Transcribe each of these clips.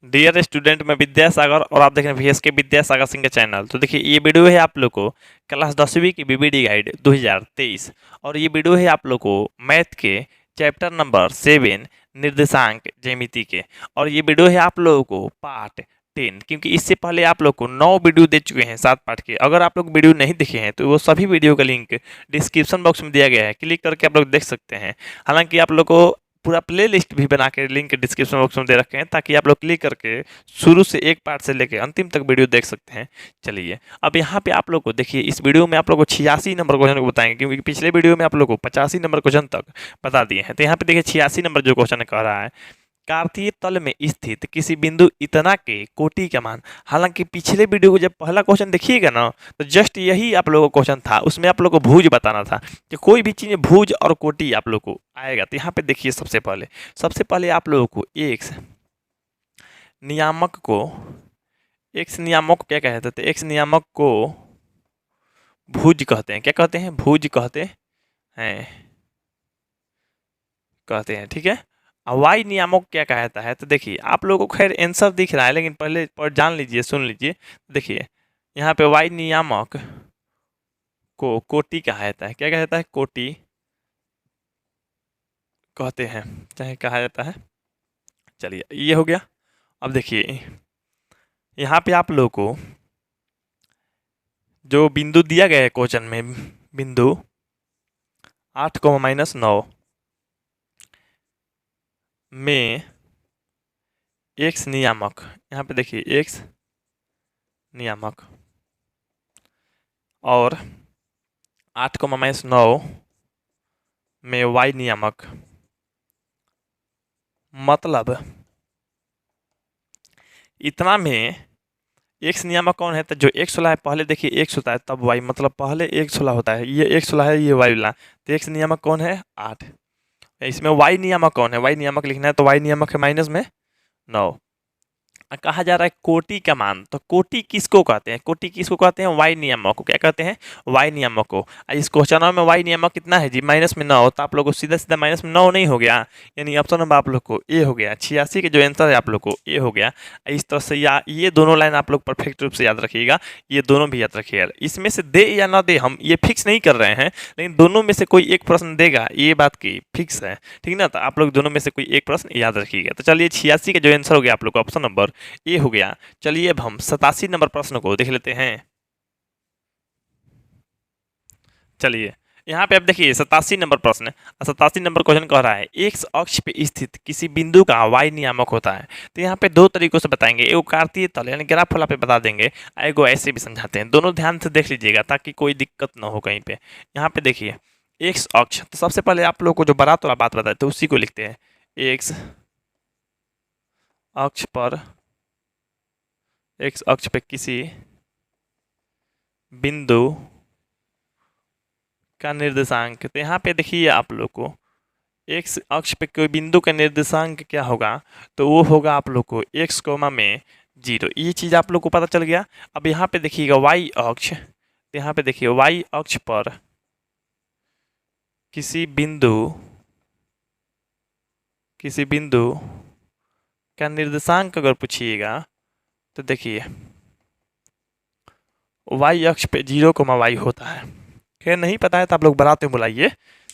Dear student, मैं विद्यासागर और आप देख रहे हैं VSK विद्यासागर सिंह का चैनल। तो देखिए, ये वीडियो है आप लोग को क्लास 10वीं की बीबीडी गाइड 2023 और ये वीडियो है आप लोग को मैथ के चैप्टर नंबर 7 निर्देशांक ज्यामिति के। और ये वीडियो है आप लोगों को पार्ट 10, क्योंकि इससे पहले आप लोग को 9 वीडियो दे चुके हैं 7 पार्ट के। अगर आप लोग वीडियो नहीं देखे हैं तो वो सभी वीडियो का लिंक डिस्क्रिप्शन बॉक्स में दिया गया है, क्लिक करके आप लोग देख सकते हैं। हालांकि आप लोग को पूरा प्ले लिस्ट भी बना के लिंक डिस्क्रिप्शन बॉक्स में दे रखे हैं, ताकि आप लोग क्लिक करके शुरू से एक पार्ट से लेके अंतिम तक वीडियो देख सकते हैं। चलिए, अब यहाँ पे आप लोग को देखिए, इस वीडियो में आप लोग को 86 नंबर क्वेश्चन को बताएंगे, क्योंकि पिछले वीडियो में आप लोग को 85 नंबर क्वेश्चन तक बता दिए हैं। तो यहाँ पे देखिए 86 नंबर जो क्वेश्चन कह रहा है, कार्तीय तल में स्थित किसी बिंदु इतना के कोटि का मान। हालांकि पिछले वीडियो को जब पहला क्वेश्चन देखिएगा ना, तो जस्ट यही आप लोगों को क्वेश्चन था, उसमें आप लोगों को भुज बताना था कि कोई भी चीज़ भुज और कोटि आप लोग को आएगा। तो यहाँ पे देखिए, सबसे पहले आप लोगों को एक्स नियामक को क्या कहते थे? एक्स नियामक को भुज कहते हैं। क्या कहते हैं? भुज कहते हैं, ठीक है। वाई नियामक क्या कहता है? तो देखिए, आप लोगों को खैर आंसर दिख रहा है, लेकिन पहले पर जान लीजिए, सुन लीजिए। देखिए, यहाँ पे वाई नियामक को कोटि कहा जाता है। क्या कहता है? कोटि कहते हैं, चाहे कहा जाता है। चलिए, ये हो गया। अब देखिए, यहाँ पे आप लोगों को जो बिंदु दिया गया है क्वेश्चन में, बिंदु 8,-9 में एक्स नियामक, यहाँ पे देखिए एक्स नियामक और 8,-9 में वाई नियामक, मतलब इतना में एक्स नियामक कौन है? तो जो एक्स वाला है, पहले देखिए एक्स होता है तब वाई, मतलब पहले एक्स वाला होता है, ये एक्स वाला है, ये वाई वाला। तो एक्स नियामक कौन है? 8। इसमें वाई नियामक कौन है? वाई नियामक लिखना है, तो वाई नियामक है माइनस में 9। कहा जा रहा है कोटि का मान। तो कोटि किसको कहते हैं? कोटि किसको कहते हैं? वाई नियामक को। क्या कहते हैं? वाई नियामक को। इस क्वेश्चन में वाई नियामक कितना है जी? माइनस में 9। तो आप लोग को सीधा सीधा माइनस में 9 नहीं हो गया, यानी ऑप्शन नंबर आप लोग को ए हो गया। 86 के जो आंसर है आप लोग को ए हो गया। इस तरह से या ये दोनों लाइन आप लोग परफेक्ट रूप से याद रखिएगा, ये दोनों भी याद रखिएगा। इसमें से दे या ना दे हम ये फिक्स नहीं कर रहे हैं, लेकिन दोनों में से कोई एक प्रश्न देगा, ये बात की फिक्स है, ठीक ना। तो आप लोग दोनों में से कोई एक प्रश्न याद रखिएगा। तो चलिए, 86 का जो आंसर हो गया आप लोग का ऑप्शन नंबर ए हो गया। चलिए, अब हम 87 नंबर प्रश्न को देख लेते हैं। चलिए, यहाँ पे अब देखिए 87 नंबर प्रश्न, 87 नंबर क्वेश्चन कह रहा है, एक्स अक्ष पे स्थित किसी बिंदु का वाई नियामक होता है। तो यहाँ पे दो तरीकों से बताएंगे, एगो कार्तीय तल यानी ग्राफ वाला पे बता देंगे, एगो ऐसे भी समझाते हैं। दोनों ध्यान से देख लीजिएगा ताकि कोई दिक्कत ना हो कहीं पे। यहाँ पे देखिए एक्स अक्ष, तो सबसे पहले आप लोग को जो बारात वाला बात बताए थे उसी को लिखते हैं। एक्स अक्ष पर, एक्स अक्ष पे किसी बिंदु का निर्देशांक। तो यहाँ पे देखिए आप लोग को एक्स अक्ष पे कोई बिंदु का निर्देशांक क्या होगा? तो वो होगा आप लोग को एक्स कोमा में 0। ये चीज़ आप लोग को पता चल गया। अब यहाँ पे देखिएगा वाई अक्ष, तो यहाँ पे देखिए वाई अक्ष पर किसी बिंदु का निर्देशांक अगर पूछिएगा, तो देखिए वाई अक्ष पे 0,y होता है। खैर नहीं पता है तो आप लोग बारात में बुलाइए,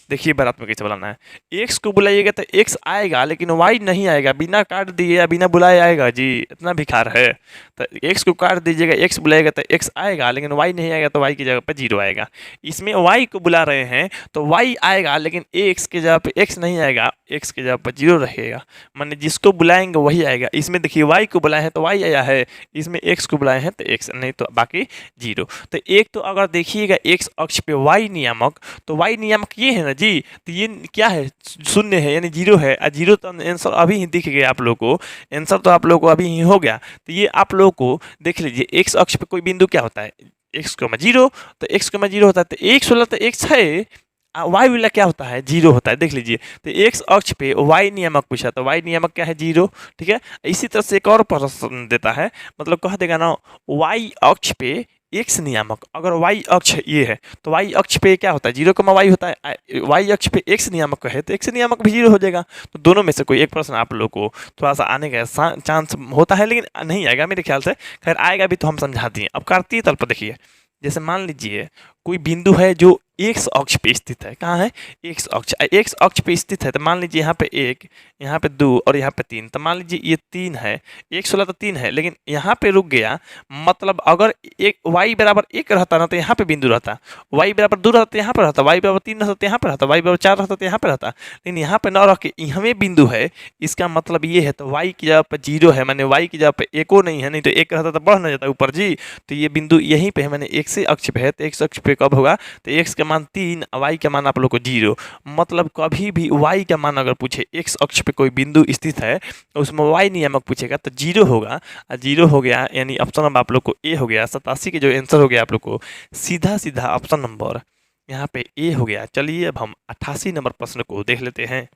देखिए बारात में कैसे बुलाना है। एक्स को बुलाइएगा तो एक्स आएगा, लेकिन वाई नहीं आएगा। बिना काट दिए या बिना बुलाए आएगा जी? इतना भिखार है। तो एक्स को काट दीजिएगा, एक्स बुलाएगा तो एक्स आएगा, लेकिन वाई नहीं आएगा, तो वाई की जगह पर 0 आएगा। इसमें वाई को बुला रहे हैं तो वाई आएगा, लेकिन एक्स की जगह पर एक्स नहीं आएगा, एक्स की जगह पर 0 रहेगा। माने जिसको बुलाएंगे वही आएगा। इसमें देखिए वाई को बुलाए हैं तो वाई आया है, इसमें एक्स को बुलाए हैं तो एक्स, नहीं तो बाकी 0। तो एक तो अगर देखिएगा एक्स अक्ष पे वाई नियामक, तो वाई नियामक ये है ना जी, तो ये क्या है? 0 है, यानी 0 है। 0 तो आंसर अभी ही दिख गया आप लोग को, आंसर तो आप लोग को अभी ही हो गया। तो ये आप लोग को देख लीजिए, एक्स अक्ष पे कोई बिंदु क्या होता है? एक्स को 0, तो एक्स को 0 होता है, तो एक्स वाला तो एक्स है, वाई वाला क्या होता है? 0 होता है। देख लीजिए, तो एक्स अक्ष पे वाई नियामक पूछा, तो वाई नियामक क्या है? 0, ठीक है। इसी तरह से एक और प्रश्न देता है, मतलब कह देगा ना वाई अक्ष पे एक्स नियामक अगर वाई अक्ष ये है तो वाई अक्ष पे क्या होता है, 0, y होता है। वाई अक्ष पे एक्स नियामक है तो एक्स नियामक भी 0 हो जाएगा। तो दोनों में से कोई एक प्रश्न आप लोग को थोड़ा सा आने का चांस होता है, लेकिन नहीं आएगा मेरे ख्याल से। खैर आएगा भी तो हम समझा दिए। अब कार्तीय तल पर देखिए, जैसे मान लीजिए कोई बिंदु है जो एक्स अक्ष पे स्थित है। कहाँ है, एक्स अक्ष पे स्थित है। तो मान लीजिए यहाँ पे 1, यहाँ पे 2 और यहाँ पे 3। तो मान लीजिए ये 3 है, 1, 16 तो 3 है, लेकिन यहाँ पे रुक गया। मतलब अगर एक y बराबर 1 रहता ना तो यहाँ पे बिंदु रहता, y बराबर 2 रहता तो यहाँ पे रहता, y बराबर 3 रहता तो यहाँ पे रहता, y बराबर 4 रहता तो यहाँ पे रहता। लेकिन यहाँ पे न रह के यहाँ में बिंदु है, इसका मतलब ये है। तो y की जगह पे 0 है, मैंने y की जगह पे 1 नहीं है, नहीं तो 1 रहता तो बढ़ न जाता ऊपर जी। तो ये बिंदु यहीं पे है, मैंने x अक्ष पे है। तो x अक्ष पे कब होगा, तो x का मान 3, y का मान आप लोग को 0। मतलब कभी भी y का मान अगर पूछे, x अक्ष पे कोई बिंदु स्थित है तो उसमें y नियामक पूछेगा तो 0 होगा। 0 हो गया यानी ऑप्शन नंबर आप लोग को ए हो गया। 87 के जो आंसर हो गया आप लोग को सीधा सीधा ऑप्शन नंबर यहाँ पे ए हो गया। चलिए अब हम 88 नंबर प्रश्न को देख लेते हैं।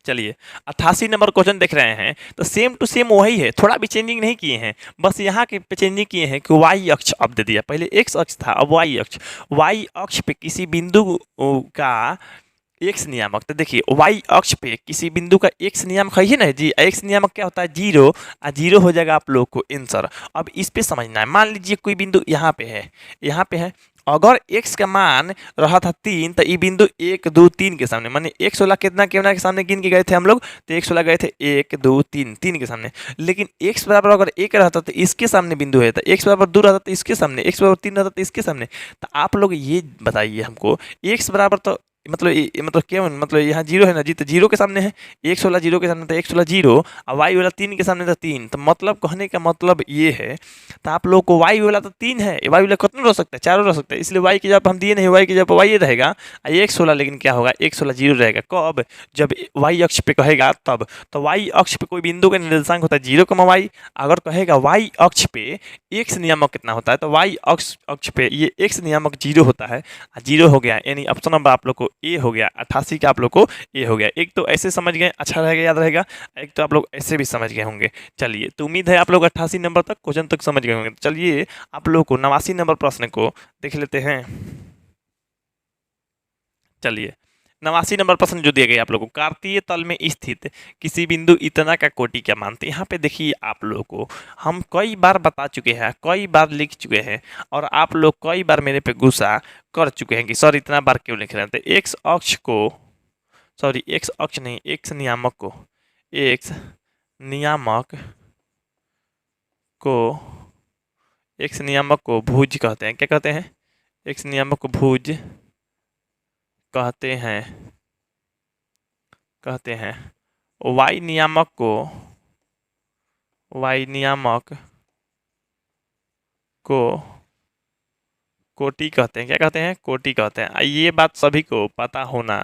चलिए 88 नंबर क्वेश्चन देख रहे हैं तो सेम टू सेम वही है, थोड़ा भी चेंजिंग नहीं किए हैं। बस यहाँ के पे चेंजिंग किए हैं कि वाई अक्ष अब दे दिया, पहले एक्स अक्ष था अब वाई अक्ष। वाई अक्ष पे किसी बिंदु का एक्स नियामक, तो देखिए वाई अक्ष पे किसी बिंदु का एक्स नियामक है ना जी। एक्स नियामक क्या होता है, 0। 0 हो जाएगा आप लोग को आंसर। अब इस पे समझना है, मान लीजिए कोई बिंदु यहाँ पे है, यहाँ पे है। अगर x का मान रहा था 3 तो ये बिंदु 1, 2, 3 के सामने, माने 1, 16 कितना के सामने गिन के गए थे हम लोग, तो 1, 16 गए थे 1, 2, 3, 3 के सामने। लेकिन x बराबर अगर 1 रहता तो इसके सामने बिंदु है, तो x बराबर 2 रहता तो इसके सामने, x बराबर 3 रहता तो इसके सामने। तो आप लोग ये बताइए हमको, x बराबर तो मतलब क्या, मतलब यहाँ 0 है ना जी, तो 0 के सामने है। 1, 16 0 के सामने तो 1, 16 0, और y वाला 3 के सामने तो 3। तो मतलब कहने का मतलब ये है, तो आप लोग को y वाला तो 3 है, y वाला कितना रह सकता है, 4 रह सकता है। इसलिए y की जगह पर हम दिए नहीं, y की जगह पर y रहेगा। 1, 16 लेकिन क्या होगा, 1, 16 0 रहेगा। कब, जब y अक्ष पे कहेगा तब। तो y अक्ष पे कोई बिंदु का निर्देशांक होता है 0, y। अगर कहेगा y अक्ष पे x नियामक कितना होता है, तो y अक्ष पे ये x नियामक 0 होता है। 0 हो गया यानी ऑप्शन नंबर आप लोग को ए हो गया। 88 का आप लोग को ए हो गया। एक तो ऐसे समझ गए, अच्छा रहेगा, याद रहेगा। एक तो आप लोग ऐसे भी समझ गए होंगे। चलिए तो उम्मीद है आप लोग 88 नंबर तक क्वेश्चन तक समझ गए होंगे। चलिए आप लोग को 89 नंबर प्रश्न को देख लेते हैं। चलिए 89 नंबर प्रश्न जो दिए गए आप लोगों को, कार्तीय तल में स्थित किसी बिंदु इतना का कोटि क्या मानते हैं। यहाँ पे देखिए आप लोगों को हम कई बार बता चुके हैं, कई बार लिख चुके हैं, और आप लोग कई बार मेरे पे गुस्सा कर चुके हैं कि सर इतना बार क्यों लिख रहे हैं। तो एक्स अक्ष को, सॉरी एक्स अक्ष नहीं, एक्स नियामक को, एक्स नियामक को, एक्स नियामक को भुज कहते हैं। क्या कहते हैं, एक्स नियामक को भुज कहते हैं, कहते हैं। वाई नियामक को, वाई नियामक को कोटि कहते हैं। क्या कहते हैं, कोटि कहते हैं। ये बात सभी को पता होना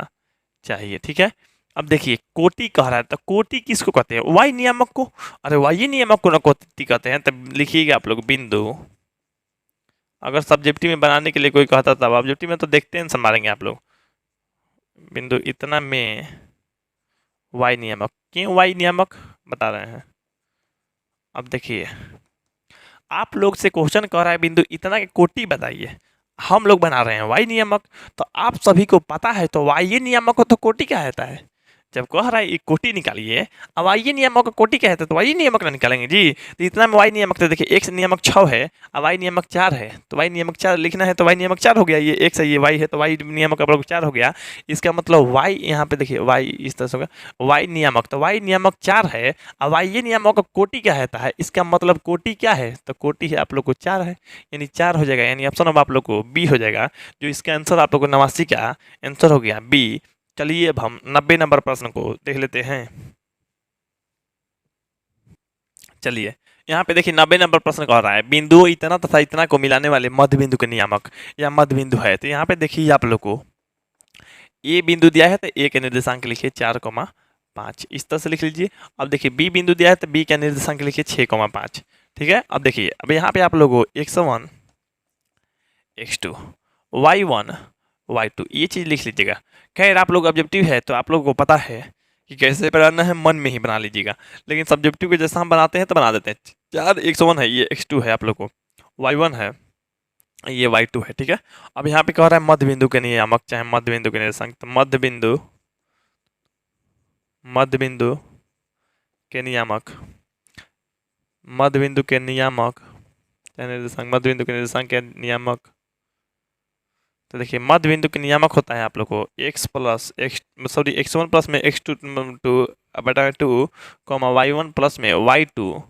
चाहिए, ठीक है। अब देखिए कोटि कह रहा है तो कोटि किसको कहते हैं, वाई नियामक को। अरे वाई नियामक को ना कोटि कहते हैं, तब लिखिएगा आप लोग बिंदु। अगर सब्जेक्टिव में बनाने के लिए कोई कहता तब, ऑब्जेक्टिव में तो देखते हैं संभालेंगे आप लोग। बिंदु इतना में वाई नियामक, क्यों वाई नियामक बता रहे हैं। अब देखिए आप लोग से क्वेश्चन कह रहा है बिंदु इतना के कोटि बताइए, हम लोग बना रहे हैं वाई नियामक। तो आप सभी को पता है तो वाई नियामक को तो कोटि क्या होता है। जब कह रहा है एक कोटि निकालिए, अब वाई नियामक का कोटि क्या है तो वाई नियामक ना निकालेंगे जी। तो इतना में वाई नियामक, तो देखिए एक्स नियामक 6 है, अब वाई नियामक 4 है, तो वाई नियामक 4 लिखना है तो वाई नियामक 4 हो गया। ये एक्स है, ये वाई है, तो वाई नियामक आप लोग 4 हो गया। इसका मतलब वाई यहाँ पे देखिए वाई इस तरह से होगा, वाई नियामक, तो वाई नियामक 4 है। अब वाई नियामक का कोटि क्या रहता है, इसका मतलब कोटि क्या है, तो कोटि है आप लोग को 4 है, यानी 4 हो जाएगा। यानी ऑप्शन अब आप लोग को बी हो जाएगा, जो इसका आंसर आप लोग को 89 का आंसर हो गया बी। चलिए अब हम 90 नंबर प्रश्न को देख लेते हैं। चलिए यहाँ पे देखिए 90 नंबर प्रश्न कह रहा है बिंदु इतना तथा इतना को मिलाने वाले मध्य बिंदु के नियामक या मध्य बिंदु है। तो यहाँ पे देखिए आप लोग को ए बिंदु दिया है तो ए के निर्देशांक लिखिए 4,5, इस तरह से लिख लीजिए। अब देखिए बी बिंदु दिया है तो बी का निर्देशांक लिखिए 6,5, ठीक है। अब देखिए अब यहाँ पे आप लोग को x1 x2 y1 y2 ये चीज़ लिख लीजिएगा। खैर आप लोग ऑब्जेक्टिव है तो आप लोगों को पता है कि कैसे बनाना है, मन में ही बना लीजिएगा। लेकिन सब्जेक्टिव के जैसा हम बनाते हैं तो बना देते हैं। 4 x1 है, ये x2 है आप लोग को, y1 है, ये y2 है। ठीक है, अब यहाँ पे कह रहा है मध्य बिंदु के नियामक चाहे मध्य बिंदु के निर्देशांक, तो मध्य बिंदु के नियामक, मध्य बिंदु के नियामक चाहे निर्देशांक, मध्य बिंदु के निर्देशांक के नियामक। तो देखिए मध्य बिंदु के नियामक होता है आप लोग को x plus x sorry x1 plus में x2 टू बटा 2 कॉमा y1 प्लस में y2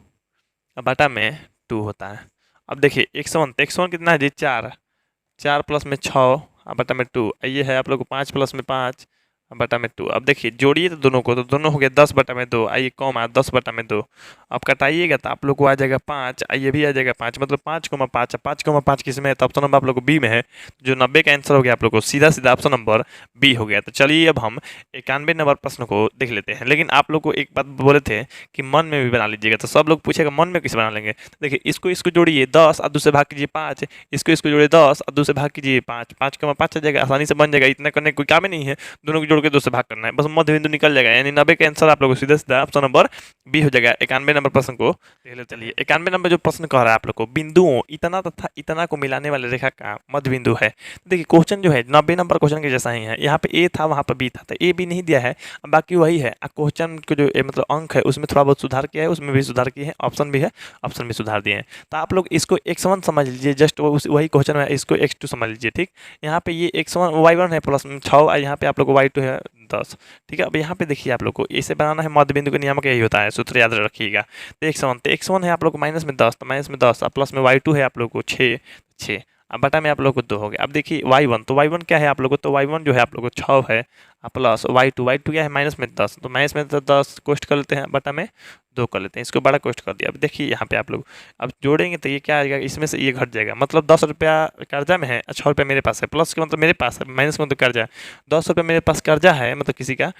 बटा में 2 होता है। अब देखिए x1, तो x1 कितना है जी 4, 4 प्लस में 6 बटा में 2, ये है आप लोग को 5 प्लस में 5 बटा में 2। अब देखिए जोड़िए तो दोनों को, तो दोनों हो गया 10 बटा में 2, आइए कॉम आ 10 बटा में 2। अब कटाइएगा तो आप लोग को आ जाएगा 5, ये भी आ जाएगा 5, मतलब 5,5, 5,5 किस में है, तो ऑप्शन नंबर आप लोग को बी में है। जो 90 का आंसर हो गया आप लोग को सीधा सीधा ऑप्शन नंबर बी हो गया। तो चलिए अब हम 91 नंबर प्रश्न को देख लेते हैं। लेकिन आप लोग को एक बात बोले थे कि मन में भी बना लीजिएगा, तो सब लोग पूछेगा मन में किसे बना लेंगे। देखिए इसको इसको जोड़िए 10 और 2 से भाग कीजिए 5, इसको इसको जोड़िए 10 और 2 से भाग कीजिए 5, 5,5 आ जाएगा, आसानी से बन जाएगा, इतना करने कोई काम ही नहीं है, दोनों को जोड़ के 2 से भाग करना है, बस मध्य बिंदु निकल जाएगा। यानी 90 का आंसर आप लोग को सीधा सीधा ऑप्शन नंबर बी हो जाएगा। 91 नंबर प्रश्न को देख लेते। चलिए 91 नंबर जो प्रश्न कह रहा है आप लोग को, बिंदुओं इतना तथा इतना को मिलाने वाले रेखा का मध्य बिंदु है। देखिए क्वेश्चन जो है 90 नंबर क्वेश्चन के जैसा ही है, यहाँ पे ए था वहाँ पर बी था, तो ए बी नहीं दिया है, बाकी वही है। क्वेश्चन को जो मतलब अंक है उसमें थोड़ा बहुत सुधार किया है, उसमें भी सुधार किए हैं, ऑप्शन भी है, ऑप्शन भी सुधार दिए हैं। तो आप लोग इसको x1 समझ लीजिए, जस्ट वही क्वेश्चन है, इसको x2 समझ लीजिए। ठीक, यहाँ पे ये x1 y1 है प्लस 6, यहाँ पे आप लोग को y2 है 10। ठीक है, अब यहाँ पे देखिए आप लोग को इसे बनाना है मध्य बिंदु का नियामक यही होता है, सूत्र याद रखिएगा। तो x1 है आप लोग को माइनस में 10, तो माइनस में 10 प्लस में y2 है आप लोग को 6, अब बटा में आप लोग को 2 हो गया। अब देखिए y1, तो y1 क्या है आप लोग को, तो y1 जो है आप लोग को 6 है, प्लस y2 क्या है माइनस में 10, तो माइनस में 10 कोष्ट कर लेते हैं, बटा में 2 कर लेते हैं, इसको बड़ा कोष्ट कर दिया। अब देखिए यहाँ पे आप लोग अब जोड़ेंगे तो ये क्या आएगा, इसमें से ये घट जाएगा, मतलब 10 रुपया कर्जा में है, 6 रुपया मेरे पास है, प्लस का मतलब मेरे पास है, माइनस का मतलब कर्जा, 10 रुपया मेरे पास कर्जा है, मतलब किसी का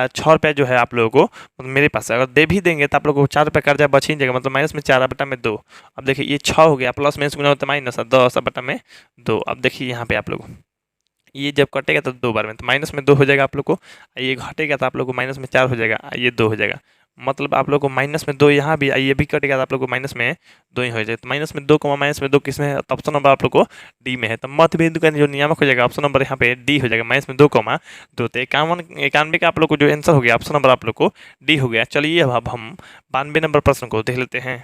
6 रुपया जो है आप लोगों को मतलब मेरे पास है। अगर दे भी देंगे तो आप लोगों को 4 रुपया कर्जा बच ही जाएगा, मतलब माइनस में 4 बटा में 2। अब देखिए ये 6 हो गया, प्लस में गुना होता है माइनस 10 बटा में 2। अब देखिए यहाँ पे आप लोग ये जब कटेगा तो 2 बार में, तो माइनस में 2 हो जाएगा आप लोग को, ये घटेगा तो आप लोग को माइनस में 4 हो जाएगा, ये 2 हो जाएगा, मतलब आप लोग को माइनस में 2 यहाँ भी, ये भी कटेगा तो आप लोग को माइनस में 2 ही हो जाएगा। तो माइनस में 2 माइनस में 2 किस में है, तो ऑप्शन नंबर आप लोग को डी में है। तो मध्य बिंदु का जो नियामक हो जाएगा ऑप्शन नंबर यहाँ पे डी हो जाएगा, माइनस में 2 2। तो 91 का आप लोग को जो आंसर हो गया ऑप्शन नंबर आप लोग को डी हो गया। चलिए अब हम 92 नंबर प्रश्न को देख लेते हैं।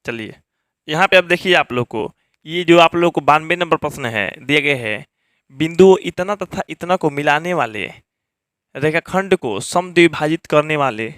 चलिए यहाँ पे अब देखिए आप लोग को ये जो आप लोग को 92 नंबर प्रश्न है दिए गए हैं, बिंदु इतना तथा इतना को मिलाने वाले रेखाखंड को समद्विभाजित करने वाले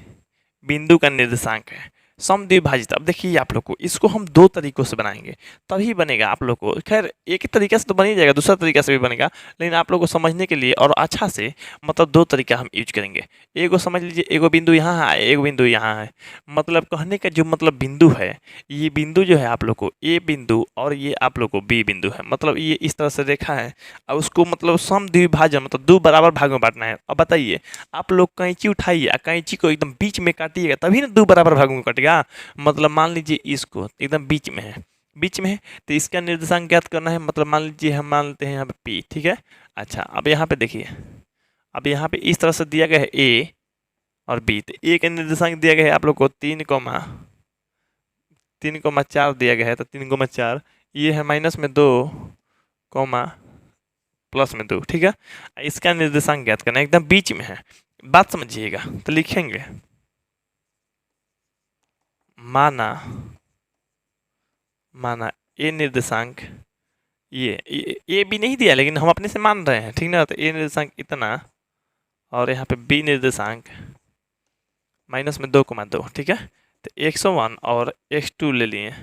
बिंदु का निर्देशांक है समद्विभाजित। अब देखिए आप लोग को इसको हम 2 तरीकों से बनाएंगे तभी बनेगा आप लोग को, खैर एक ही तरीके से तो बन ही जाएगा, दूसरा तरीका से भी बनेगा, लेकिन आप लोग को समझने के लिए और अच्छा से मतलब 2 तरीका हम यूज करेंगे। एगो समझ लीजिए, एगो बिंदु यहाँ है, एगो बिंदु यहाँ है, मतलब कहने का जो मतलब बिंदु है, ये बिंदु जो है आप लोग को ए बिंदु और ये आप लोग को बी बिंदु है, मतलब ये इस तरह से रेखा है और उसको मतलब समद्विभाजन मतलब 2 बराबर भाग में बांटना है। अब बताइए आप लोग कैंची उठाइए, कैंची को एकदम बीच में काटिएगा तभी ना 2 बराबर भागों में कटेगा। मतलब मान लीजिए इसको एकदम बीच में है, बीच में है, तो इसका निर्देशांक ज्ञात करना है, मतलब मान लीजिए हम मान लेते हैं यहाँ पे पी। ठीक है, अच्छा अब यहाँ पे देखिए, अब यहाँ पे इस तरह से दिया गया है ए और बी, तो ए का निर्देशांक दिया गया है आप लोग को 3,4 दिया गया है, तो 3,4 ये है माइनस में 2 कॉमा प्लस में 2। ठीक है, इसका निर्देशांक ज्ञात करना एकदम बीच में है, बात समझिएगा। तो लिखेंगे माना माना ए निर्देशांक ये भी नहीं दिया लेकिन हम अपने से मान रहे हैं, ठीक ना, तो ए निर्देशांक इतना और यहाँ पे बी निर्देशांक माइनस में 2,2। ठीक है, तो x1 और x2 ले लिए,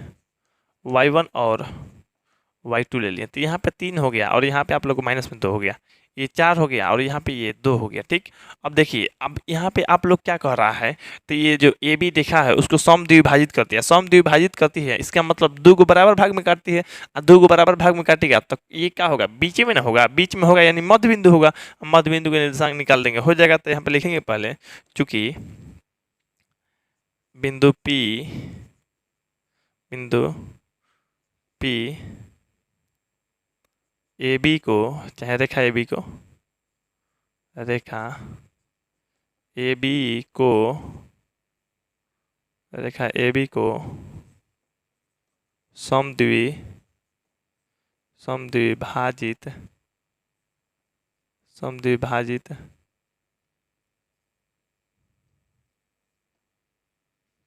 y1 और y2 ले लिए, तो यहाँ पे 3 हो गया और यहाँ पे आप लोग को माइनस में 2 हो गया, ये 4 हो गया और यहाँ पे ये 2 हो गया। ठीक, अब देखिए अब यहाँ पे आप लोग क्या कह रहा है, तो ये जो ए बी देखा है उसको समद्विभाजित करती है, समद्विभाजित करती है इसका मतलब 2 को बराबर भाग में काटती है, और 2 को बराबर भाग में काटेगा तो ये क्या होगा, बीच में ना होगा, बीच में होगा यानी मध्य बिंदु होगा, मध्य बिंदु के निर्देशांक निकाल देंगे हो जाएगा। तो यहाँ पे लिखेंगे पहले चूंकि बिंदु पी ए बी को, चाहे रेखा ए बी को, रेखा ए बी को रेखा ए बी को समद्विभाजित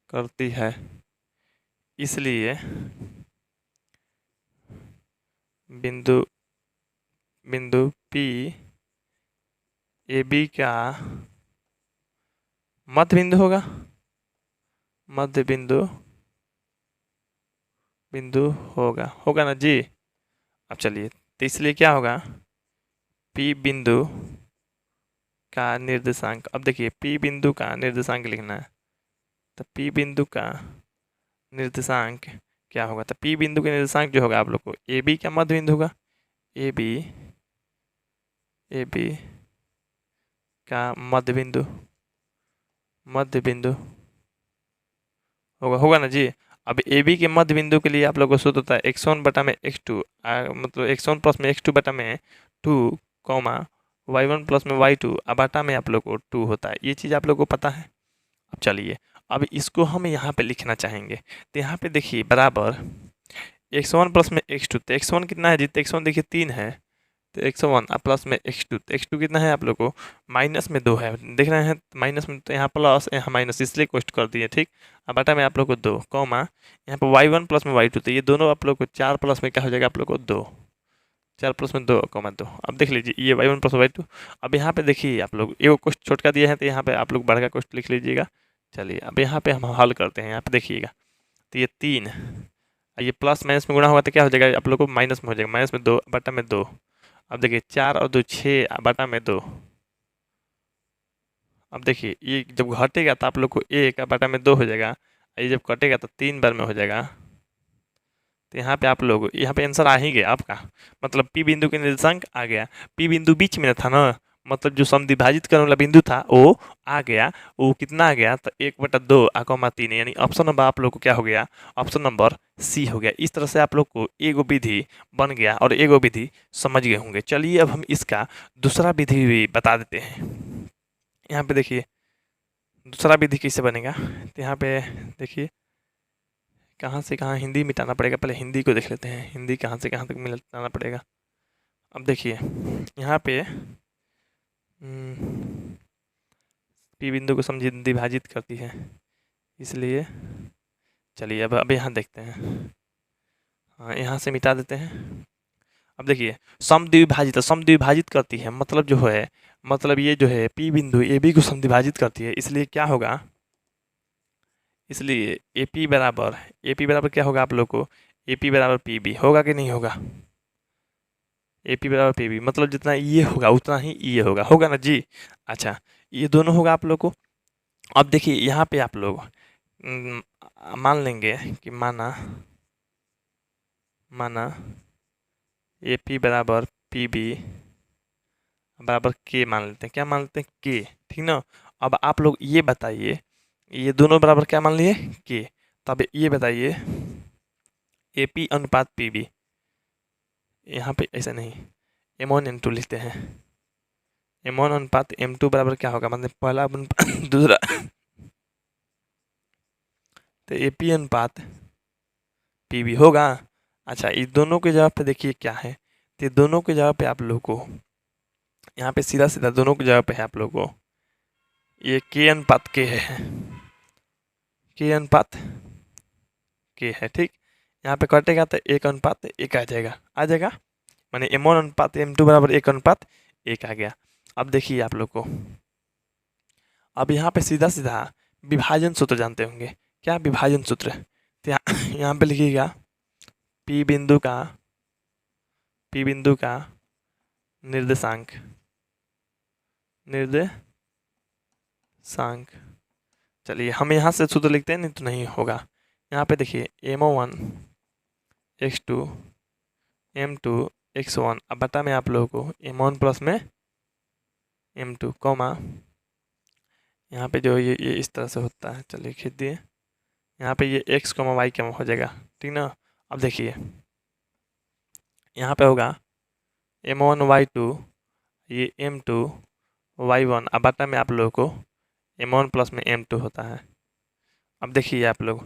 करती है, इसलिए बिंदु पी ए बी का मध्य बिंदु होगा, मध्य बिंदु होगा ना जी। अब चलिए, तो इसलिए क्या होगा, पी बिंदु का निर्देशांक। अब देखिए, पी बिंदु का निर्देशांक लिखना है, तो पी बिंदु का निर्देशांक क्या होगा, तो पी बिंदु के निर्देशांक जो होगा आप लोग को, ए बी का मध्य बिंदु होगा, ए बी का मध्य बिंदु होगा ना जी। अब ए बी के मध्य बिंदु के लिए आप लोग को सूत्र होता है x1 बटा में x2, मतलब x1 प्लस में x2 बटा में 2 कॉमा y1 प्लस में y2 बटा में आप लोग को 2 होता है। ये चीज़ आप लोग को पता है। अब चलिए, अब इसको हम यहाँ पे लिखना चाहेंगे, तो यहाँ पे देखिए बराबर x1 प्लस में x2, तो x1 कितना है जी, तो x1 देखिए 3 है, तो x1 प्लस में x2, तो x2 कितना है आप लोग को माइनस में 2 है, देख रहे हैं माइनस में, तो यहाँ प्लस यहाँ माइनस, इसलिए कोष्ट कर दिए, ठीक। अब बटा में आप लोग को 2 कॉमा यहाँ पर y1 प्लस में y2, तो ये दोनों आप लोग को 4 प्लस में क्या हो जाएगा आप लोग को 2, 4 प्लस में 2 कॉमा 2। अब देख लीजिए ये y1 प्लस y2। अब यहाँ पे देखिए आप लोग एक क्वेश्चन छोटका दिया है, तो यहाँ पे आप लोग बड़ा क्वेश्चन लिख लीजिएगा। चलिए अब यहाँ पे हम हल करते हैं, यहाँ पे देखिएगा, तो ये 3, ये प्लस माइनस में गुणा होगा तो क्या हो जाएगा आप लोग को माइनस में हो जाएगा, माइनस में 2 बटा में 2। अब देखिए 4 और 2 6 बटा में 2। अब देखिए ये जब घटेगा तो आप लोग को 1 बटा में 2 हो जाएगा, ये जब कटेगा तो 3 बार में हो जाएगा। तो यहाँ पे आप लोग, यहाँ पे आंसर आ ही गया आपका, मतलब पी बिंदु के निर्देशांक आ गया। पी बिंदु बीच में था ना, मतलब जो समद्विभाजित करने वाला बिंदु था वो आ गया। वो कितना आ गया, तो 1/2 कॉमा 3, यानी ऑप्शन नंबर आप लोग को क्या हो गया, ऑप्शन नंबर सी हो गया। इस तरह से आप लोग को एगो विधि बन गया और एगो विधि समझ गए होंगे। चलिए अब हम इसका दूसरा विधि भी बता देते हैं। यहाँ पे देखिए दूसरा विधि कैसे बनेगा, तो यहाँ पे देखिए कहाँ से कहाँ हिंदी मिटाना पड़ेगा, पहले हिंदी को देख लेते हैं, हिंदी कहाँ से कहाँ तक मिटाना पड़ेगा। अब देखिए यहाँ पे पी बिंदु को समद्विभाजित करती है, इसलिए चलिए अब यहाँ देखते हैं। हाँ, यहाँ से मिटा देते हैं। अब देखिए समद्विभाजित करती है, मतलब जो है, मतलब ये जो है पी बिंदु ए बी को समद्विभाजित करती है, इसलिए क्या होगा, इसलिए ए पी बराबर क्या होगा आप लोग को, ए पी बराबर पी बी होगा कि नहीं होगा, ए पी बराबर पी बी, मतलब जितना ये होगा उतना ही ये होगा ना जी। अच्छा, ये दोनों होगा आप लोग को। अब देखिए यहाँ पे आप लोग मान लेंगे कि माना ए पी बराबर पी बी बराबर के मान लेते हैं, क्या मान लेते हैं, के, ठीक ना। अब आप लोग ये बताइए, ये दोनों बराबर क्या मान लिए, के। तब ये बताइए ए पी अनुपात पी बी, यहाँ पे ऐसा नहीं, M1 M2 लिखते हैं, M1 अनुपात M2 बराबर क्या होगा, मतलब पहला अनुपात दूसरा, तो ए पी अनुपात पी बी होगा। अच्छा, इस दोनों के जगह पे देखिए क्या है, तो दोनों के जगह पे आप लोग को यहाँ पे सीधा सीधा दोनों की जगह पे है आप लोग को ये के अनुपात के है, के अनुपात के है, ठीक। यहाँ पे कटेगा तो 1:1 आ जाएगा, माने M1 अनुपात M2 बराबर 1:1 आ गया। अब देखिए आप लोग को, अब यहाँ पे सीधा सीधा विभाजन सूत्र जानते होंगे, क्या विभाजन सूत्र, तो यहाँ पे लिखिएगा पी बिंदु का निर्देशांक चलिए हम यहाँ से सूत्र लिखते हैं, नहीं तो नहीं होगा। यहाँ पे देखिए M1 x2 M2 x1 अब बटा में आप लोगों को M1 प्लस में M2 कॉमा यहाँ पे जो ये इस तरह से होता है, चलिए खींच दिए, यहाँ पे ये x, y हो जाएगा, ठीक ना। अब देखिए यहाँ पे होगा M1 y2 ये M2 y1 अब बटा में आप लोगों को M1 प्लस में M2 होता है। अब देखिए आप लोग,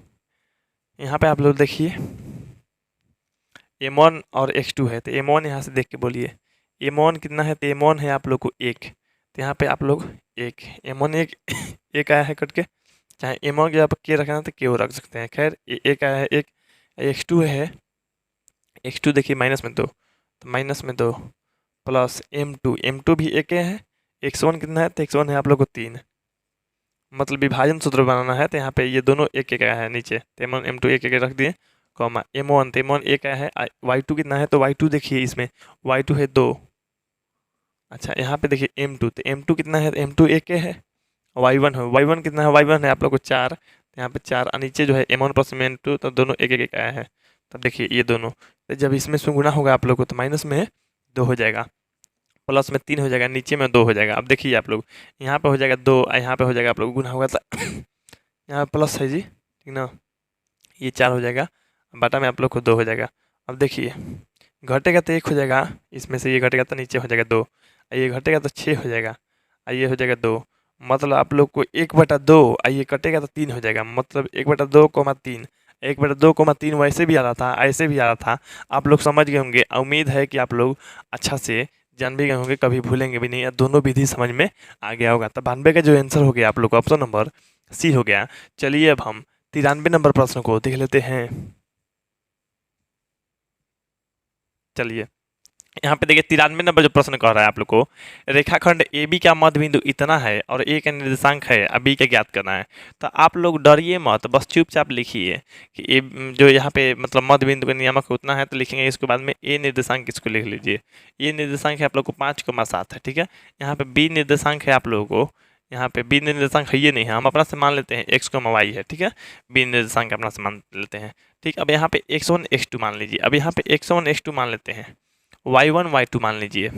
यहाँ पे आप लोग देखिए M1 और X2 है, तो M1 यहाँ से देख के बोलिए M1 कितना है, तो M1 है आप लोग को 1, तो यहाँ पे आप लोग एक M1 एक एक आया है कट के, चाहे M1 के आप के रखना तो क्यों रख सकते हैं, खैर एक आया है एक। X2 है, X2 देखिए माइनस में 2, तो माइनस में 2 प्लस M2 भी एक है। X1 कितना है, तो X1 है आप लोग को 3, मतलब विभाजन सूत्र बनाना है, तो यहाँ पे ये दोनों एक एक आया है नीचे, तो M1 M2 एक एक रख दिए, कॉमा M1 तो M1 एक आया है। Y2 कितना है, तो Y2 देखिए इसमें Y2 है 2। अच्छा यहाँ पे देखिए M2, तो M2 कितना है, तो M2 एक है। Y1 है, Y1 कितना है, Y1 है आप लोग को 4, तो यहाँ पे 4, नीचे जो है M1 प्लस M2, तो दोनों एक एक आया है। तब देखिए ये दोनों, तो जब इसमें से गुना होगा आप लोग को, तो माइनस में 2 हो जाएगा, प्लस में 3 हो जाएगा, नीचे में 2 हो जाएगा। अब देखिए आप लोग, यहाँ पे हो जाएगा 2, यहाँ पे हो जाएगा आप लोग गुना होगा तो यहाँ प्लस है जी, ठीक ना, ये 4 हो जाएगा, बाटा में आप लोग को 2 हो जाएगा। अब देखिए घटेगा तो 1 हो जाएगा, इसमें से ये घटेगा तो नीचे हो जाएगा 2, ये घटेगा तो 6 हो जाएगा, ये हो जाएगा 2, मतलब आप लोग को 1/2, ये कटेगा तो 3 हो जाएगा, मतलब 1/2, 1/2, वैसे भी आ रहा था, ऐसे भी आ रहा था, आप लोग समझ गए होंगे। उम्मीद है कि आप लोग अच्छा से जान भी गए होंगे, कभी भूलेंगे भी नहीं, या दोनों विधि समझ में आ गया होगा। तो 92 का जो आंसर हो गया आप लोग को ऑप्शन नंबर सी हो गया। चलिए अब हम 93 नंबर प्रश्न को देख लेते हैं। चलिए यहाँ पे देखिए 93 नंबर जो प्रश्न कह रहा है आप लोग को, रेखाखंड ए बी का मध्य बिंदु इतना है और ए का निर्देशांक है, अब बी का ज्ञात करना है। तो आप लोग डरिए मत, बस चुपचाप लिखिए कि ए जो यहाँ पे मतलब मध्य बिंदु का नियामक उतना है, तो लिखेंगे इसके बाद में ए निर्देशांक इसको लिख लीजिए। ये निर्देशांक है आप लोग को 5,7 है, ठीक है। यहाँ पे बी निर्देशांक है आप लोगों को, यहाँ पे बी निर्देशांक है ये नहीं है, हम अपना से मान लेते हैं x, y है, ठीक है। बी निर्देशांक अपना से मान लेते हैं, ठीक। अब यहाँ पे x1 x2 मान लीजिए, अब यहाँ पे x1 x2 मान लेते हैं, y1 y2 मान लीजिए।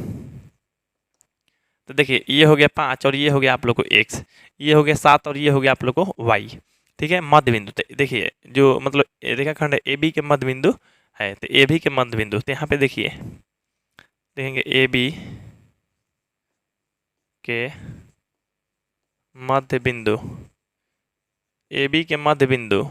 तो देखिए ये हो गया 5 और ये हो गया आप लोग को x, ये हो गया 7 और ये हो गया आप लोग को y, ठीक है। मध्य बिंदु, तो देखिए जो मतलब रेखाखंड ए बी के मध्य बिंदु है, तो ए बी के मध्य बिंदु, तो यहाँ पे देखिए देखेंगे ए बी के मध्य बिंदु, ए बी के मध्य बिंदु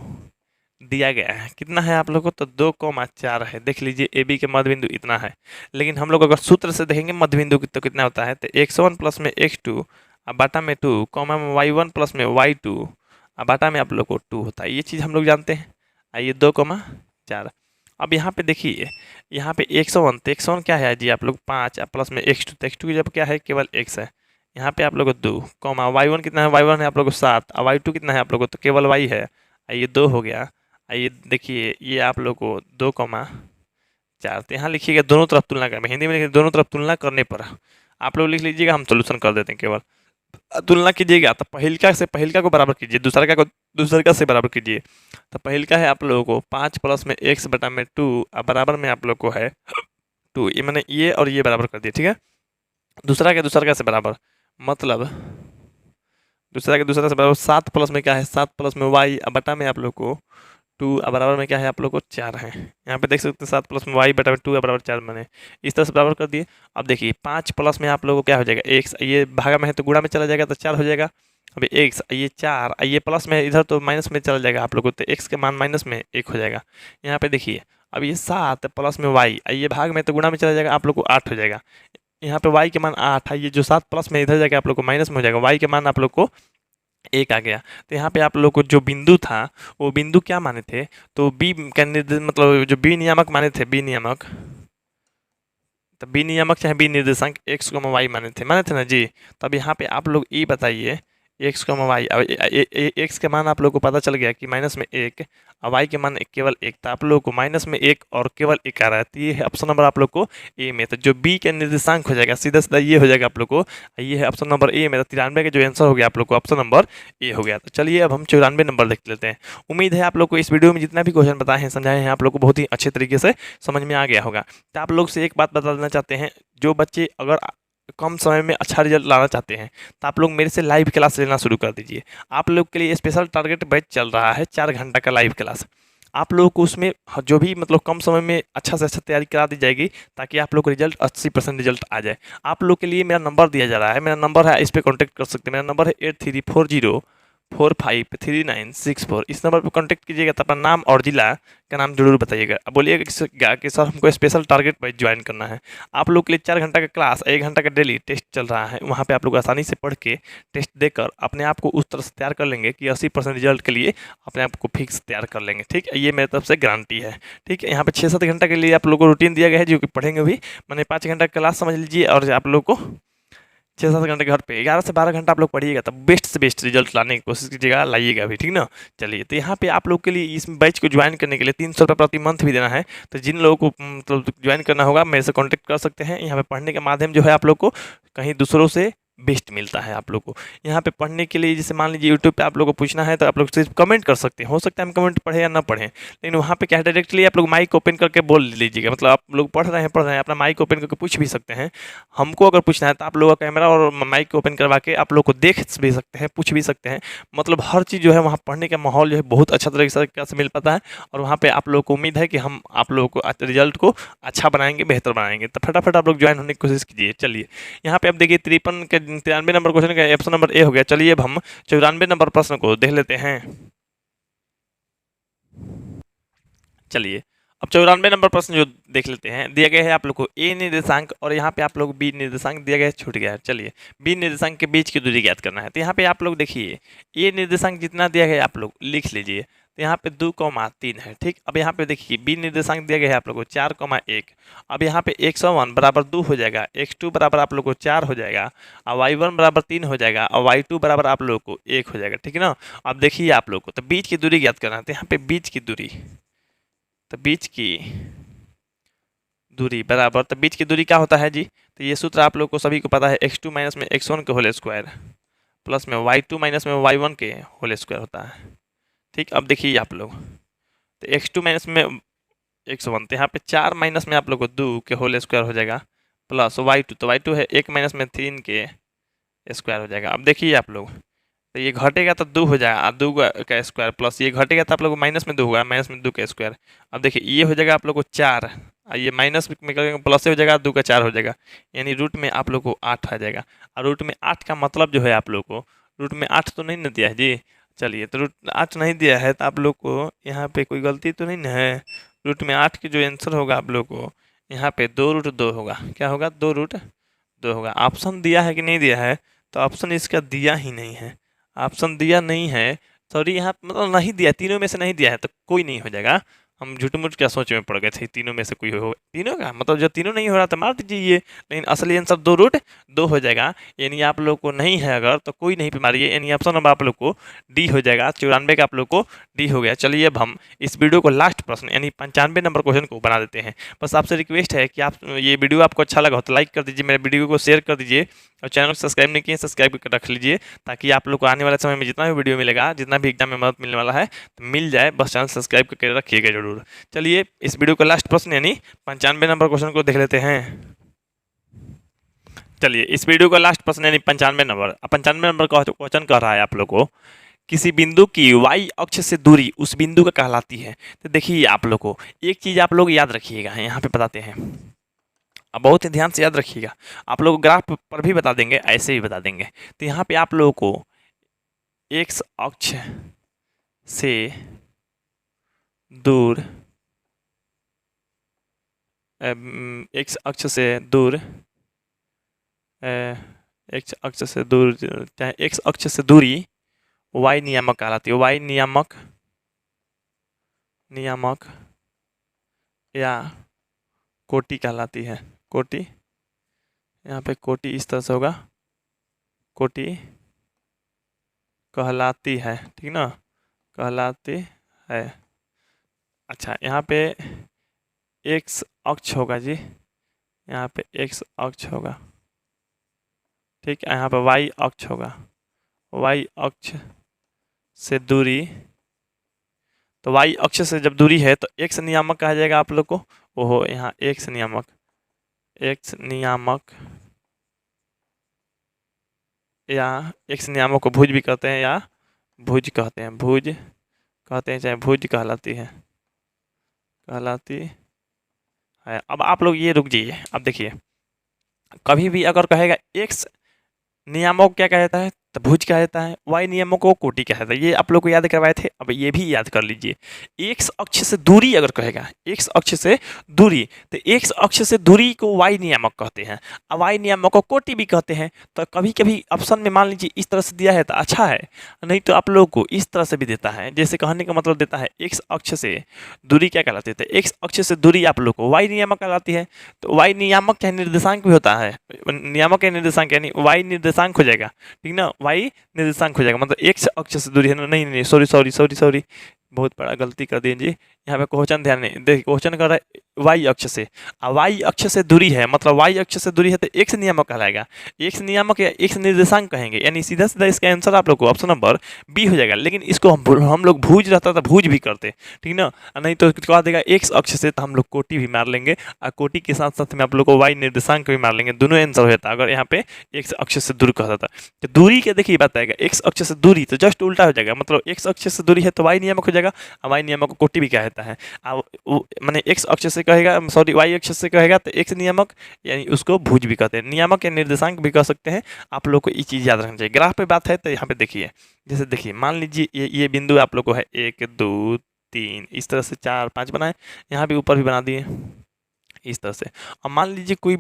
दिया गया है, कितना है आप लोग को, तो 2,4 है। देख लीजिए ए बी के मध्य बिंदु इतना है, लेकिन हम लोग अगर सूत्र से देखेंगे मध्य बिंदु तो कितना होता है, तो x1 प्लस में x2 और बाटा में 2, कॉमा में y1 प्लस में y2 और बाटा में आप लोग को 2 होता है। ये चीज़ हम लोग जानते हैं। आइए 2,4। अब यहाँ पे देखिए, यहाँ पे x1, तो x1 क्या है जी आप लोग 5 प्लस में x2, तो x2 जब क्या है केवल x है, यहाँ पे आप लोग को 2, कॉमा y1 कितना है, y1 है आप लोग को 7 और y2 कितना है आप लोग को, तो केवल y है, ये 2 हो गया। आइए देखिए ये आप लोग को 2,4, तो यहाँ लिखिएगा दोनों तरफ तुलना करना, हिंदी में लिखिए दोनों तरफ तुलना करने पर आप लोग लिख लीजिएगा, हम सोल्यूशन कर देते हैं। केवल तुलना कीजिएगा तो पहिलका से पहिलका को बराबर कीजिए, दूसरा को दूसरा से बराबर कीजिए। तो पहिलका है आप लोगों को 5 प्लस में x बटा में 2 और बराबर में आप लोग को है 2, ये मैंने ये और ये बराबर कर दिया, ठीक है। दूसरा के से बराबर, मतलब दूसरा के दूसरा से बराबर 7 प्लस में क्या है, 7 प्लस में y बटा में आप लोग को 2 बराबर में क्या है आप लोग को 4 है। यहाँ पे देख सकते हैं 7 प्लस में y बटा में 2 बराबर 4 मैंने इस तरह से बराबर कर दिए। अब देखिए 5 प्लस में आप लोगों को क्या हो जाएगा x, ये भागा में है तो गुणा में चला जाएगा तो 4 हो जाएगा। अब x ये 4, ये प्लस में इधर तो माइनस में चला जाएगा आप लोग को, तो x के मान माइनस में 1 हो जाएगा। यहाँ पे देखिए अब ये 7 प्लस में y, ये भाग में तो गुणा में चला जाएगा आप लोग को 8 हो जाएगा। यहाँ पे y के मान 8 है, ये जो 7 प्लस में इधर जाएगा आप लोग को माइनस में हो जाएगा, y के मान आप लोग को 1 आ गया। तो यहाँ पे आप लोग को जो बिंदु था वो बिंदु क्या माने थे, तो बी का मतलब जो बी नियामक माने थे, बी नियामक, तो बी नियामक चाहे बी निर्देशांक x को y माने थे ना जी। तब यहाँ पे आप लोग ये बताइए x को y, x के मान आप लोग को पता चल गया कि माइनस में 1 और y के मान केवल 1, तो आप लोग को माइनस में 1 और केवल 1 आ रहा है। तो ये है ऑप्शन नंबर आप लोग को ए में, तो जो बी का निर्देशांक हो जाएगा सीधा सीधा ये हो जाएगा आप लोग को, ये है ऑप्शन नंबर ए में। तो 93 का जो आंसर हो गया आप लोग को ऑप्शन नंबर ए हो गया। तो चलिए अब हम 94 नंबर देख लेते हैं। उम्मीद है आप लोग को इस वीडियो में जितना भी क्वेश्चन बताए हैं समझाए हैं आप लोग को बहुत ही अच्छे तरीके से समझ में आ गया होगा। तो आप लोग से एक बात बता देना चाहते हैं, जो बच्चे अगर कम समय में अच्छा रिजल्ट लाना चाहते हैं तो आप लोग मेरे से लाइव क्लास लेना शुरू कर दीजिए। आप लोग के लिए स्पेशल टारगेट बैच चल रहा है 4 घंटा का लाइव क्लास। आप लोगों को उसमें जो भी मतलब कम समय में अच्छा से अच्छा तैयारी करा दी जाएगी, ताकि आप लोग को रिजल्ट 80% रिजल्ट आ जाए। आप लोग के लिए मेरा नंबर दिया जा रहा है, मेरा नंबर है, इस पर कॉन्टैक्ट कर सकते हैं। मेरा नंबर है 8340 453964 इस नंबर पर कांटेक्ट कीजिएगा। तो अपना नाम और जिला का नाम जरूर बताइएगा। अब बोलिएगा कि सर हमको स्पेशल टारगेट पर ज्वाइन करना है। आप लोग के लिए 4 घंटा का क्लास, 1 घंटा का डेली टेस्ट चल रहा है। वहाँ पे आप लोग आसानी से पढ़ के टेस्ट देकर अपने आप को उस तरह से तैयार कर लेंगे कि 80% रिजल्ट के लिए अपने आप को फिक्स तैयार कर लेंगे। ठीक है, ये मेरी तरफ से गारंटी है। ठीक है, यहाँ पे 6-7 घंटा के लिए आप लोग को रूटीन दिया गया है जो कि पढ़ेंगे भी। मैंने 5 घंटा क्लास समझ लीजिए और आप लोग को 6-7 घंटे घर पे 11 से 12 घंटा आप लोग पढ़िएगा। तब बेस्ट से बेस्ट रिजल्ट लाने की कोशिश कीजिएगा, लाइएगा भी। ठीक ना। चलिए, तो यहाँ पे आप लोग के लिए इस बैच को ज्वाइन करने के लिए 300 रुपये प्रति मंथ भी देना है। तो जिन लोगों को मतलब ज्वाइन करना होगा मेरे से कॉन्टेक्ट कर सकते हैं। यहाँ पे पढ़ने के माध्यम जो है आप लोग को कहीं दूसरों से बेस्ट मिलता है। आप लोग को यहाँ पे पढ़ने के लिए जैसे मान लीजिए यूट्यूब पे आप लोग को पूछना है तो आप लोग सिर्फ कमेंट कर सकते हैं। हो सकता है हम कमेंट पढ़े या ना पढ़ें, लेकिन वहाँ पे क्या है डायरेक्टली आप लोग माइक ओपन करके बोल लीजिएगा। मतलब आप लोग पढ़ रहे हैं अपना माइक ओपन करके पूछ भी सकते हैं। हमको अगर पूछना है तो आप लोग का कैमरा और माइक ओपन करवा के आप लोग को देख भी सकते हैं, पूछ भी सकते हैं। मतलब हर चीज़ जो है वहाँ पढ़ने का माहौल जो है बहुत अच्छा तरीके से मिल पाता है। और वहाँ पे आप लोगों को उम्मीद है कि हम आप लोगों को रिजल्ट को अच्छा बनाएंगे, बेहतर बनाएंगे। तो फटाफट आप लोग ज्वाइन होने की कोशिश कीजिए। चलिए, यहाँ पे आप देखिए 93 नंबर क्वेश्चन का ऑप्शन नंबर ए हो गया। चलिए अब हम 94 नंबर प्रश्न को देख लेते हैं। चलिए, अब 94 नंबर प्रश्न जो देख लेते हैं। दिया गया है आप लोग को ए निर्देशांक और यहाँ पे आप लोग बी निर्देशांक दिया गया है, छूट गया है। चलिए, बी निर्देशांक के बीच की दूरी ज्ञात करना है। तो यहाँ पे आप लोग देखिए ए निर्देशांक जितना दिया गया है आप लोग लिख लीजिए। तो यहाँ पे 2,3 है। ठीक, अब यहाँ पे देखिए बी निर्देशांक दिया गया है आप लोग को 4,1। अब यहाँ पे x1 बराबर 2 हो जाएगा, x2 बराबर आप लोग को 4 हो जाएगा, और y1 बराबर 3 हो जाएगा, और y2 बराबर आप लोग को 1 हो जाएगा। ठीक है ना। अब देखिए आप लोग को तो बीच की दूरी ज्ञात करना है। तो यहाँ पे बीच की दूरी, तो बीच की दूरी बराबर, तो बीच की दूरी क्या होता है जी। तो ये सूत्र आप लोग को सभी को पता है, x2 माइनस में x1 के होल स्क्वायर प्लस में y2 माइनस में y1 के होल स्क्वायर होता है। ठीक, अब देखिए आप लोग तो x2 माइनस में x1, तो यहाँ पे 4 माइनस में आप लोग को 2 के होल स्क्वायर हो जाएगा प्लस y2, तो y2 है 1 माइनस में 3 के स्क्वायर हो जाएगा। अब देखिए आप लोग तो ये घटेगा तो 2 हो जाएगा, 2 का स्क्वायर प्लस ये घटेगा तो आप लोग को माइनस में 2 होगा, माइनस में 2 का स्क्वायर। अब देखिए ये हो जाएगा आप लोग को 4, ये माइनस में करेंगे प्लस से हो जाएगा, 2 का 4 हो जाएगा, यानी रूट में आप लोग को 8 आ जाएगा। और रूट में 8 का मतलब जो है आप लोग को रूट में 8 तो नहीं ना दिया है जी। चलिए, तो रूट 8 नहीं दिया है तो आप लोग को यहाँ पे कोई गलती तो नहीं ना है। रूट में 8 की जो आंसर होगा आप लोग को यहाँ पे 2√2 होगा। क्या होगा? 2√2 होगा। ऑप्शन दिया है कि नहीं दिया है? तो ऑप्शन इसका दिया ही नहीं है, ऑप्शन दिया नहीं है। सॉरी, यहाँ मतलब नहीं दिया, तीनों में से नहीं दिया है तो कोई नहीं हो जाएगा। हम झूठ मूठ क्या सोच में पड़ गए थे, तीनों में से कोई हो, तीनों का मतलब जब तीनों नहीं हो रहा तो मार दीजिए ये। लेकिन असली आंसर 2√2 हो जाएगा, यानी आप लोग को नहीं है अगर तो कोई नहीं पे मारिए, यानी ऑप्शन नंबर आप लोग को डी हो जाएगा। 94 का आप लोग को डी हो गया। चलिए अब हम इस वीडियो को लास्ट प्रश्न यानी 95 नंबर क्वेश्चन को बना देते हैं। बस आपसे रिक्वेस्ट है कि आप ये वीडियो आपको अच्छा लगा हो तो लाइक कर दीजिए, मेरे वीडियो को शेयर कर दीजिए, और चैनल को सब्सक्राइब नहीं किए सब्सक्राइब करके रख लीजिए, ताकि आप लोग को आने वाले समय में जितना भी वीडियो मिलेगा, जितना भी एग्जाम में मदद मिलने वाला है तो मिल जाए। बस चैनल सब्सक्राइब करके रखिएगा जरूर। चलिए इस वीडियो का लास्ट प्रश्न यानी 95 नंबर क्वेश्चन को देख लेते हैं। चलिए इस वीडियो का लास्ट प्रश्न यानी 95 नंबर का क्वेश्चन कह रहा है आप लोग को किसी बिंदु की y अक्ष से दूरी उस बिंदु का कहलाती है। तो देखिए आप लोग को एक चीज़ आप लोग याद रखिएगा, यहाँ पे बताते हैं, अब बहुत ही ध्यान से याद रखिएगा। आप लोग ग्राफ पर भी बता देंगे, ऐसे भी बता देंगे। तो यहाँ पे आप लोगों को x अक्ष से दूर x अक्ष से दूर x अक्ष से दूर चाहे x अक्ष से दूरी y नियामक कहलाती है। y नियामक या कोटि कहलाती है। कोटि, यहाँ पे कोटि इस तरह से होगा, कोटि कहलाती है। ठीक ना, कहलाती है। अच्छा, यहाँ पे x अक्ष होगा जी, यहाँ पे x अक्ष होगा। ठीक है, यहाँ पे y अक्ष होगा। y अक्ष से दूरी, तो y अक्ष से जब दूरी है तो x नियामक कहा जाएगा आप लोग को। ओहो, यहाँ x नियामक या x नियामक को भुज भी कहते हैं या भुज कहते हैं, भुज कहते हैं चाहे भुज कहलाती है, कहलाती है। अब आप लोग ये रुक जाइए, अब देखिए कभी भी अगर कहेगा x नियामक क्या कहता है तो भुज कहा जाता है, वाई नियमों को कोटि कहा जाता है। ये आप लोग को याद करवाए थे, अब ये भी याद कर लीजिए। एक्स अक्ष से दूरी अगर कहेगा, एक्स अक्ष से दूरी, तो एक्स अक्ष से दूरी को वाई नियामक कहते हैं, और वाई नियामक को कोटि भी कहते हैं। तो कभी कभी ऑप्शन में मान लीजिए इस तरह से दिया है तो अच्छा है, नहीं तो आप लोगों को इस तरह से भी देता है। जैसे कहने का मतलब देता है एक्स अक्ष से दूरी क्या कहलाती है, एक्स अक्ष से दूरी आप लोग को वाई नियामक कहलाती है। तो वाई नियामक क्या निर्देशांक भी होता है, नियामक या निर्देशांक, यानी वाई निर्देशांक हो जाएगा, ठीक ना, वाई निर्देशांक हो जाएगा, मतलब एक्स अक्ष से दूरी है ना, नहीं नहीं सॉरी सॉरी सॉरी सॉरी, बहुत बड़ा गलती कर दीजिए। यहाँ पे क्वेश्चन ध्यान नहीं, देखिए क्वेश्चन कर रहा है वाई अक्ष से, वाई अक्ष से दूरी है, मतलब वाई अक्ष से दूरी है तो एक्स नियामक कहलाएगा। एक्स नियामक या एक्स निर्देशांक कहेंगे, यानी सीधा सीधा इसका आंसर आप लोग को ऑप्शन नंबर बी हो जाएगा। लेकिन इसको हम लोग भूज रहता था भूज भी करते, ठीक ना, नहीं तो कहा देगा एक्स अक्ष से, तो हम लोग कोटि भी मार लेंगे, और कोटि के साथ साथ में आप लोग को वाई निर्देशांक भी मार लेंगे, दोनों आंसर हो जाता अगर यहाँ पे एक्स अक्ष से दूर कहता था। तो दूरी के देखिए बताएगा, एक्स अक्ष से दूरी तो जस्ट उल्टा हो जाएगा, मतलब एक्स अक्ष से दूरी है तो वाई नियामक हो जाएगा, और वाई नियामक को कोटि भी कहता है। मैंने एक्स अक्ष से कहेगा, सॉरी वाई अक्ष से कहेगा तो एक्स नियामक, यानी उसको भुज भी कहते हैं, नियामक या निर्देशांक भी कह सकते हैं। आप लोग को ये चीज़ याद रखना चाहिए। ग्राफ पे बात है तो यहाँ पे देखिए, जैसे देखिए मान लीजिए ये बिंदु आप लोग को है 1 2 3, इस तरह से 4 5 बनाए, यहाँ भी ऊपर भी बना दिए इस तरह से। अब मान लीजिए कोई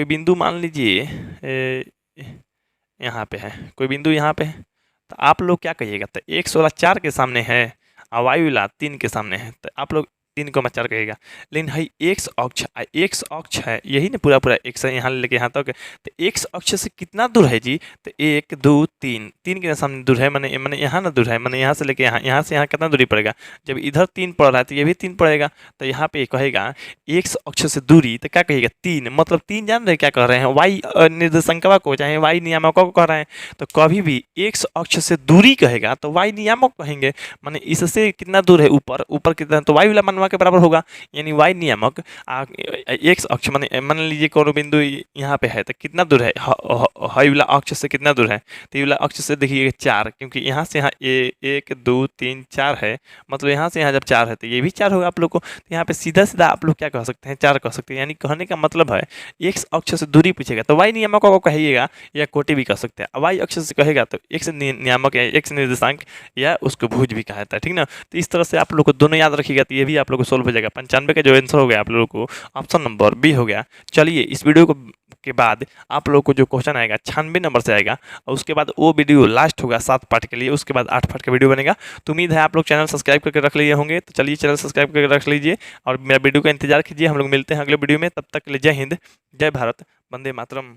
बिंदु मान लीजिए यहाँ पे है, कोई बिंदु यहाँ पे है, तो आप लोग क्या कहिएगा, तो एक्स वाला 4 के सामने है और वाई वाला 3 के सामने है, तो आप लोग 3 को 4 कहेगा। लेकिन भाई एक्स अक्ष है, यही ना पूरा पूरा एक्स है यहाँ लेके यहाँ तक, तो एक्स अक्ष से कितना दूर है जी, तो 1 2 3, 3 के सामने दूर है, मैंने मैंने यहाँ ना दूर है, मैंने यहाँ से लेके यहाँ से यहाँ कितना दूरी पड़ेगा, जब इधर 3 पड़ रहा है तो ये भी 3 पड़ेगा। तो यहाँ पे कहेगा एक्स अक्ष से दूरी, तो क्या कहेगा 3, मतलब 3 जान रहे क्या कर रहे हैं, वाई निर्देशांकवा को चाहे वाई नियामक को कह रहे हैं। तो कभी भी एक्स अक्ष से दूरी कहेगा तो वाई नियामक कहेंगे, माने इससे कितना दूर है, ऊपर कितना, तो वाई वाला मनवा के बराबर होगा, यानी वाई नियामक एक्स अक्ष, मान लीजिए कोनो बिंदु यहाँ पे है तो कितना दूर है, हाई वाला अक्ष से कितना दूर है, तो ये वाला अक्ष से देखिए 4, क्योंकि यहाँ से यहाँ 1 2 3 4 है, मतलब यहाँ से यहाँ जब 4 है तो ये भी 4 होगा आप लोग को। तो यहाँ पे सीधा सीधा आप लोग क्या कह सकते हैं, 4 कह सकते हैं। यानी कहने का मतलब है एक्स अक्ष से दूरी पूछेगा तो वाई नियामक को कहिएगा, या कोटि भी कह सकते हैं। वाई अक्ष से कहेगा तो एक्स नियामक या एक्स निर्देशांक या उसको भुज भी कहा जाता है, ठीक ना। तो इस तरह से आप लोग को दोनों याद रखिएगा, तो ये भी आप लोग को सोल्व हो जाएगा। 95 का जो आंसर हो गया आप लोगों को ऑप्शन नंबर बी हो गया। चलिए इस वीडियो को के बाद आप लोग को जो क्वेश्चन आएगा 96 नंबर से आएगा, और उसके बाद वो वीडियो लास्ट होगा 7 पार्ट के लिए, उसके बाद 8 पार्ट का वीडियो बनेगा। तो उम्मीद है आप लोग चैनल सब्सक्राइब करके रख लिए होंगे। तो चलिए चैनल सब्सक्राइब करके रख लीजिए और मेरा वीडियो का इंतजार कीजिए। हम लोग मिलते हैं अगले वीडियो में, तब तक के लिए जय हिंद, जय भारत, वंदे मातरम।